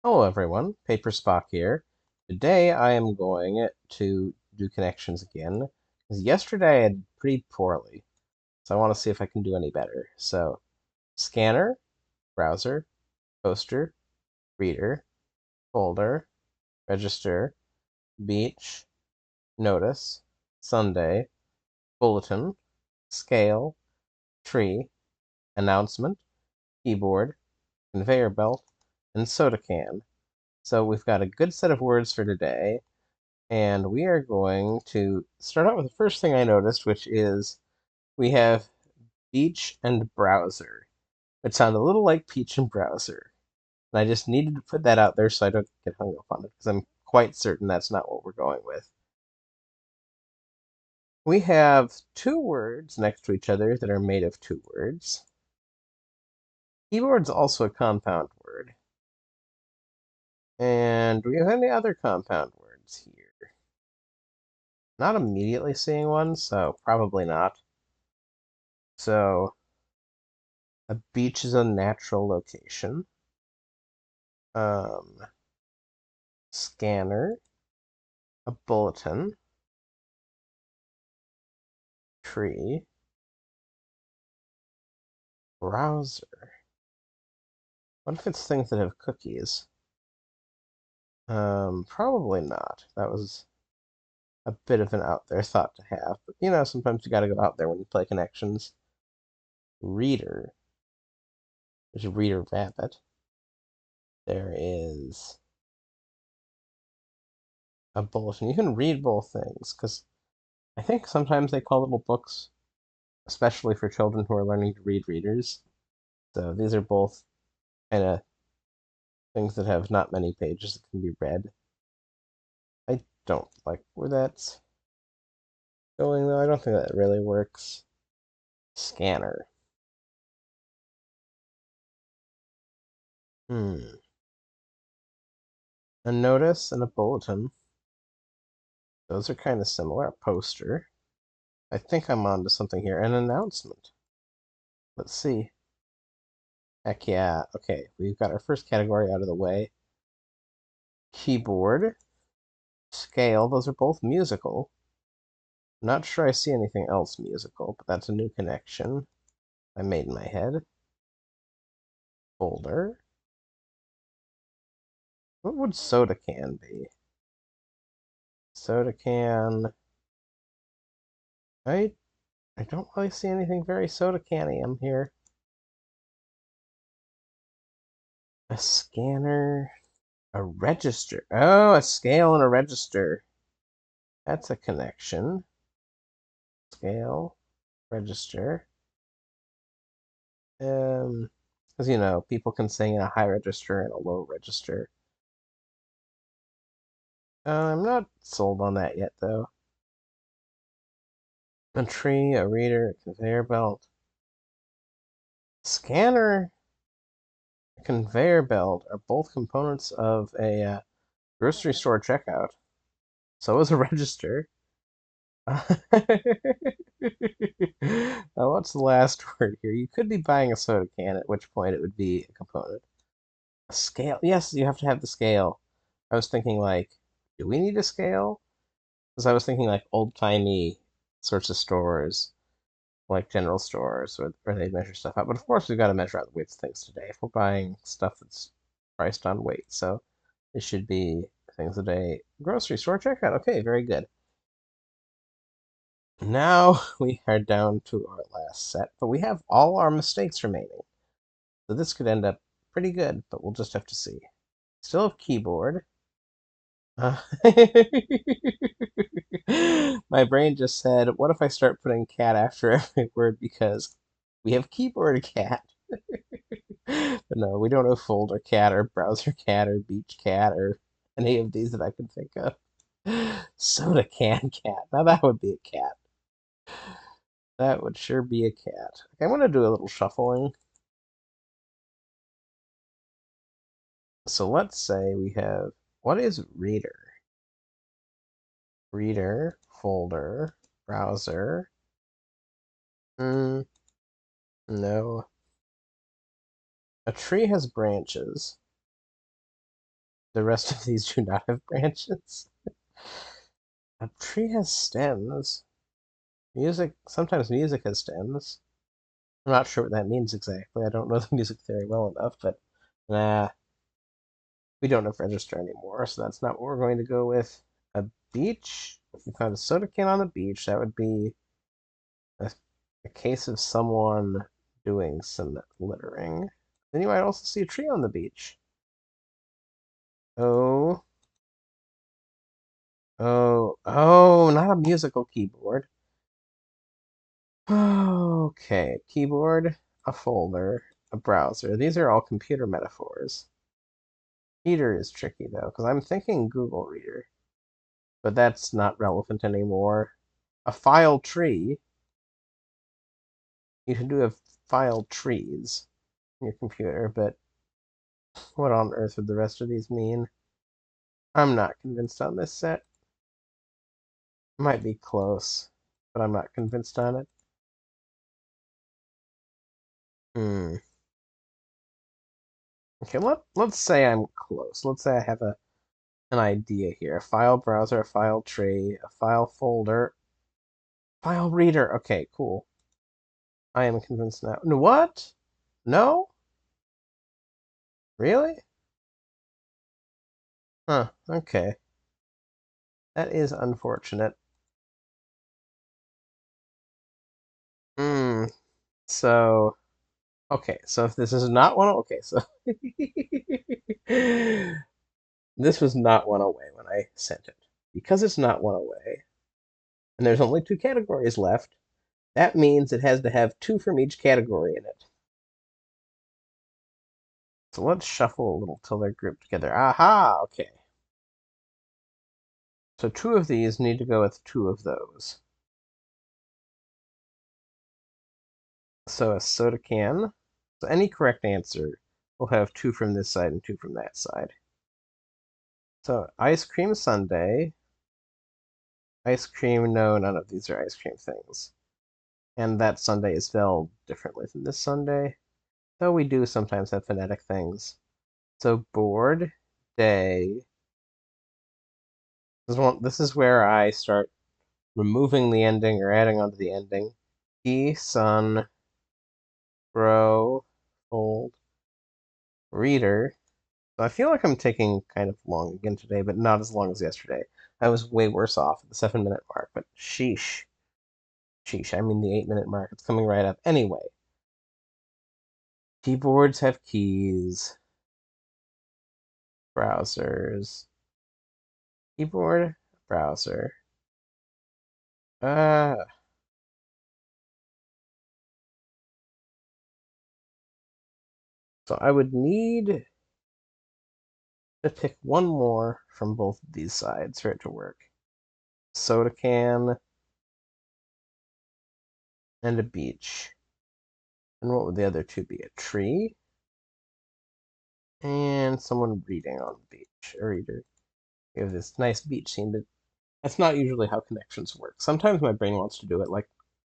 Hello everyone, Paperspock here. Today I am going to do connections again, because yesterday I did pretty poorly, so I want to see if I can do any better. So, scanner, browser, poster, reader, folder, register, beach, notice, Sunday, bulletin, scale, tree, announcement, keyboard, conveyor belt, and soda can. So we've got a good set of words for today. And we are going to start out with the first thing I noticed, which is we have beach and browser, which sound a little like peach and browser. And I just needed to put that out there so I don't get hung up on it, because I'm quite certain that's not what we're going with. We have two words next to each other that are made of two words. Keyboard's also a compound word. And do we have any other compound words here? Not immediately seeing one, so probably not. So a beach is a natural location. Um, Scanner, a bulletin, tree, browser. What if it's things that have cookies? Probably not. That was a bit of an out there thought to have. But sometimes you gotta go out there when you play connections. Reader. There's a reader rabbit. There is a bulletin. You can read both things, because I think sometimes they call little books, especially for children who are learning to read, readers. So these are both kind of things that have not many pages that can be read. I don't like where that's going, though. I don't think that really works. Scanner. Hmm. A notice and a bulletin. Those are kind of similar. A poster. I think I'm onto something here. An announcement. Let's see. Heck yeah. Okay, we've got our first category out of the way. Keyboard. Scale. Those are both musical. I'm not sure I see anything else musical, but that's a new connection I made in my head. Folder. What would soda can be? Soda can. I I don't really see anything very soda can here. A scanner, a register. Oh, a scale and a register. That's a connection. Scale, register. Because people can sing in a high register and a low register. I'm not sold on that yet, though. A tree, a reader, a conveyor belt. Scanner, a conveyor belt are both components of a grocery store checkout. So is a register. Now, what's the last word here? You could be buying a soda can, at which point it would be a component. A scale. Yes, you have to have the scale. I was thinking, like, do we need a scale? Because I was thinking, like, old-timey sorts of stores, like general stores, where they measure stuff out. But of course, we've got to measure out the weights of things today if we're buying stuff that's priced on weight. So it should be things a day. Grocery store checkout. Okay, very good. Now we are down to our last set, but we have all our mistakes remaining. So this could end up pretty good, but we'll just have to see. Still have keyboard. Uh, my brain just said, what if I start putting cat after every word because we have keyboard cat. But no, we don't have folder cat or browser cat or beach cat or any of these that I can think of. Soda can cat. Now that would be a cat. That would sure be a cat. Okay, I'm gonna do a little shuffling. So let's say we have, what is reader? Reader, folder, browser. No. A tree has branches. The rest of these do not have branches. A tree has stems. Music, sometimes music has stems. I'm not sure what that means exactly. I don't know the music theory well enough, but nah, we don't have register anymore, so that's not what we're going to go with. A beach. If we found a soda can on the beach, that would be a, a case of someone doing some littering. Then you might also see a tree on the beach. Oh, oh, not a musical keyboard. Okay, keyboard, a folder, a browser. These are all computer metaphors. Reader is tricky though, because I'm thinking Google Reader, but that's not relevant anymore. A file tree. You can do have file trees in your computer, but what on earth would the rest of these mean? I'm not convinced on this set. Might be close, but I'm not convinced on it. Hmm. Okay, let's say I'm close. Let's say I have an idea here. A file browser, a file tree, a file folder, file reader. Okay, cool. I am convinced now. No, what? No? Really? Huh, okay. That is unfortunate. Hmm. So, okay, so if this is not one, okay, so this was not one away when I sent it. Because it's not one away, and there's only two categories left, that means it has to have two from each category in it. So let's shuffle a little till they're grouped together. Aha, okay. So two of these need to go with two of those. So a soda can. So any correct answer will have two from this side and two from that side. So ice cream sundae. Ice cream, no, none of these are ice cream things. And that sundae is spelled differently than this sundae, though we do sometimes have phonetic things. So board, day. This is where I start removing the ending or adding onto the ending. Sun, grow, fold, reader. So I feel like I'm taking kind of long again today, but not as long as yesterday. I was way worse off at the 7 minute mark, but sheesh. Sheesh, I mean the 8 minute mark. It's coming right up. Anyway, keyboards have keys, browsers, keyboard, browser. Uh, so I would need to pick one more from both of these sides for it to work. Soda can and a beach. And what would the other two be? A tree and someone reading on the beach. A reader. We have this nice beach scene, but that's not usually how connections work. Sometimes my brain wants to do it, like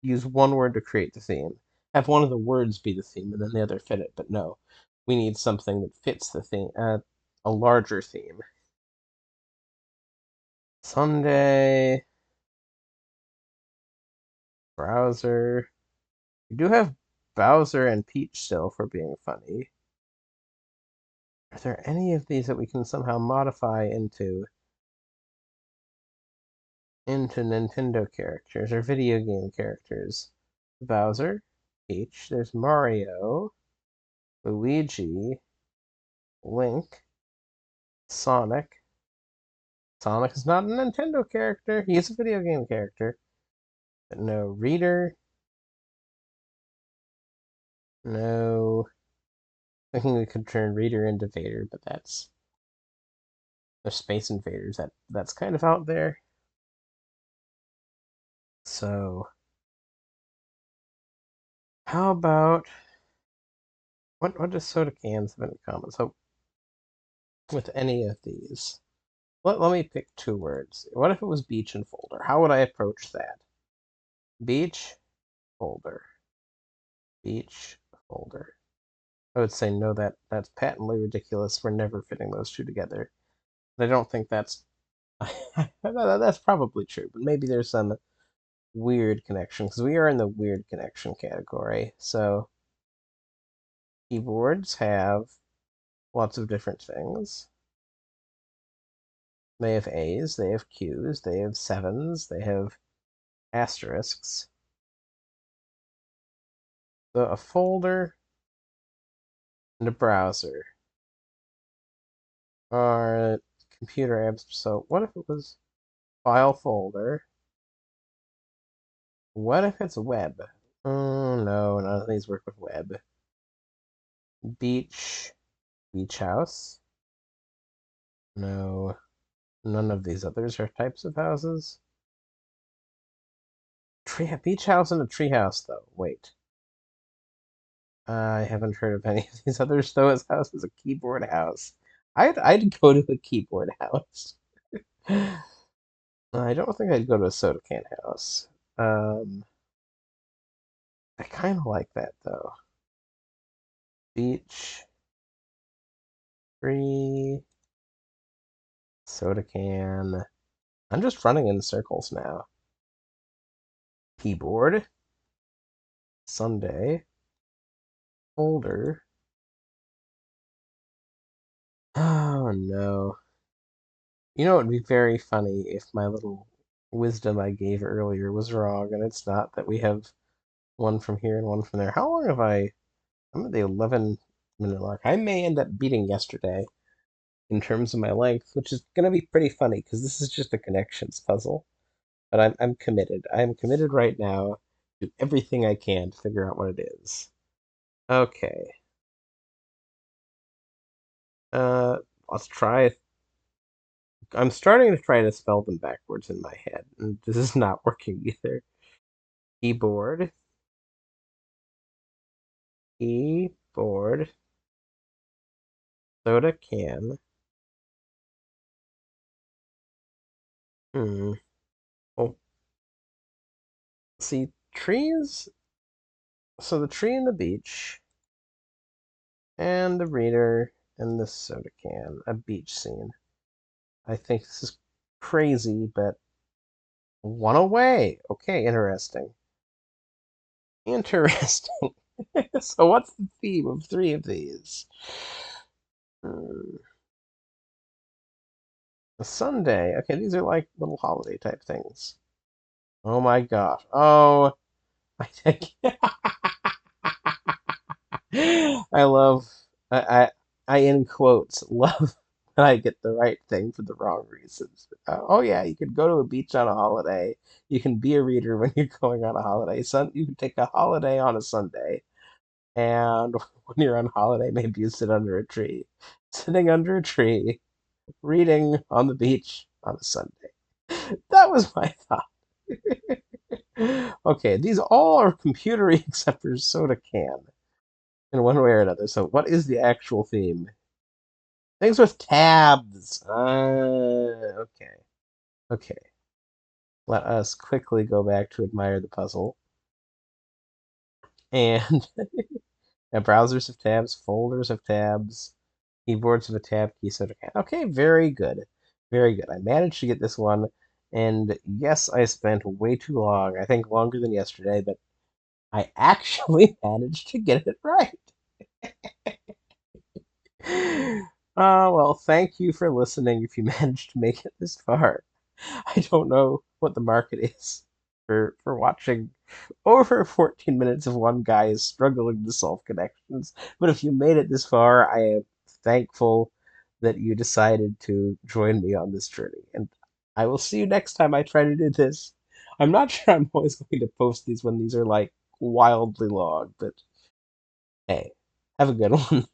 use one word to create the theme, have one of the words be the theme, and then the other fit it. But no, we need something that fits the theme, a larger theme. Sunday, browser. We do have Bowser and Peach still for being funny. Are there any of these that we can somehow modify into Nintendo characters or video game characters? Bowser, Peach, there's Mario, Luigi, Link, Sonic. Sonic is not a Nintendo character, he is a video game character. But no reader, no. Thinking we could turn reader into Vader, but that's the Space Invaders. That's kind of out there. So how about what does soda cans have in common? So with any of these, let me pick two words. What if it was beach and folder? How would I approach that? Beach, folder. Beach, folder. I would say no. That's patently ridiculous. We're never fitting those two together. I don't think that's that's probably true, but maybe there's some weird connection because we are in the weird connection category. So keyboards have lots of different things. They have A's, they have Q's, they have sevens, they have asterisks. So a folder and a browser are computer apps. So what if it was file folder? What if it's web? Oh no, none of these work with web. Beach, beach house. No, none of these others are types of houses. Beach house and a tree house, though. Wait. I haven't heard of any of these others, though. His house is a keyboard house. I'd go to a keyboard house. I don't think I'd go to a soda can house. Um, I kind of like that, though. Beach, tree, soda can. I'm just running in circles now. Keyboard, Sunday, folder. Oh no. You know, it would be very funny if my little wisdom I gave earlier was wrong, and it's not that we have one from here and one from there. How long have I? I'm at the 11-minute mark. I may end up beating yesterday in terms of my length, which is going to be pretty funny because this is just a connections puzzle. But I'm committed. I'm committed right now to do everything I can to figure out what it is. Okay. Uh, let's try. I'm starting to try to spell them backwards in my head, and this is not working either. Keyboard, keyboard, soda can. Hmm. Oh, see, trees. So the tree and the beach, and the reader, and the soda can. A beach scene. I think this is crazy, but one away. Okay, interesting. Interesting. So what's the theme of three of these? Hmm. A Sunday. Okay, these are like little holiday type things. Oh my gosh. Oh, I think I love I in quotes love when I get the right thing for the wrong reasons. Oh yeah, you could go to a beach on a holiday. You can be a reader when you're going on a holiday. You can take a holiday on a Sunday, and when you're on holiday, maybe you sit under a tree. Sitting under a tree, reading on the beach on a Sunday. That was my thought. Okay, these all are computery except for soda can in one way or another. So, what is the actual theme? Things with tabs. Okay. Okay. Let us quickly go back to admire the puzzle. And browsers have tabs, folders have tabs, keyboards have a tab key, soda can. Okay, very good. Very good. I managed to get this one. And yes, I spent way too long. I think longer than yesterday, but I actually managed to get it right. Well, thank you for listening if you managed to make it this far. I don't know what the market is for watching over 14 minutes of one guy is struggling to solve connections. But if you made it this far, I am thankful that you decided to join me on this journey. And I will see you next time I try to do this. I'm not sure I'm always going to post these when these are like wildly long, but hey, have a good one.